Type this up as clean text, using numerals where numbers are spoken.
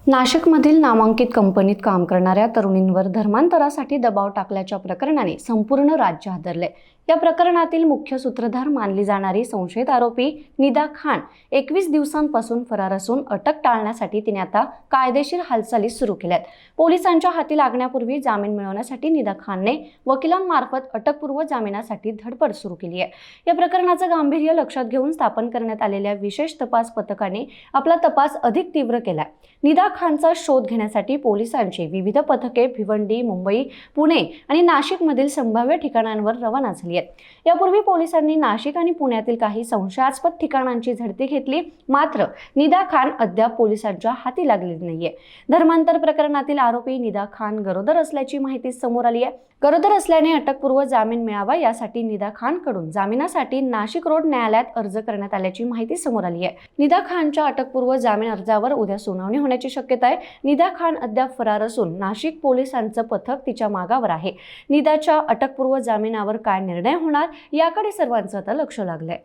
नाशिकमधील नामांकित कंपनीत काम करणाऱ्या तरुणींवर धर्मांतरासाठी दबाव टाकल्याच्या प्रकरणाने संपूर्ण राज्य हादरले। या प्रकरणातील मुख्य सूत्रधार मानली जाणारी संशयित आरोपी निदा खान 21 दिवसांपासून फरार असून अटक टाळण्यासाठी तिने आता कायदेशीर हालचाली सुरू केल्यात। पोलिसांच्या हाती लागण्यापूर्वी जामीन मिळवण्यासाठी निदा खानने वकिलांमार्फत अटकपूर्व जामिनासाठी धडपड सुरू केली आहे। या प्रकरणाचं गांभीर्य लक्षात घेऊन स्थापन करण्यात आलेल्या विशेष तपास पथकाने आपला तपास अधिक तीव्र केलाय। निदा खानचा शोध घेण्यासाठी पोलिसांची विविध पथके भिवंडी, मुंबई, पुणे आणि नाशिकमधील संभाव्य ठिकाणांवर रवाना झाली आहेत। यापूर्वी पोलिसांनी नाशिक आणि पुण्यातील काही संशयास्पद ठिकाणांची झडती घेतली, मात्र निदा खान अद्याप पोलिसांच्या हाती लागलेली नाहीये। धर्मांतर प्रकरणातील आरोपी निदा खान गरोदर असल्याची माहिती समोर आली आहे। गरोदर असल्याने अटकपूर्व जामीन मिळावा यासाठी निदा खानकडून जामिनासाठी नाशिक रोड न्यायालयात अर्ज करण्यात आल्याची माहिती समोर आली आहे। निदा खानच्या अटकपूर्व जामीन अर्जावर उद्या सुनावणी होण्याची शक्यता आहे। निदा खान अद्याप फरार असून नाशिक पोलिसांचं पथक तिच्या मागावर आहे। निदाच्या अटकपूर्व जामिनावर काय निर्णय होणार याकडे सर्वांचं आता लक्ष लागलंय।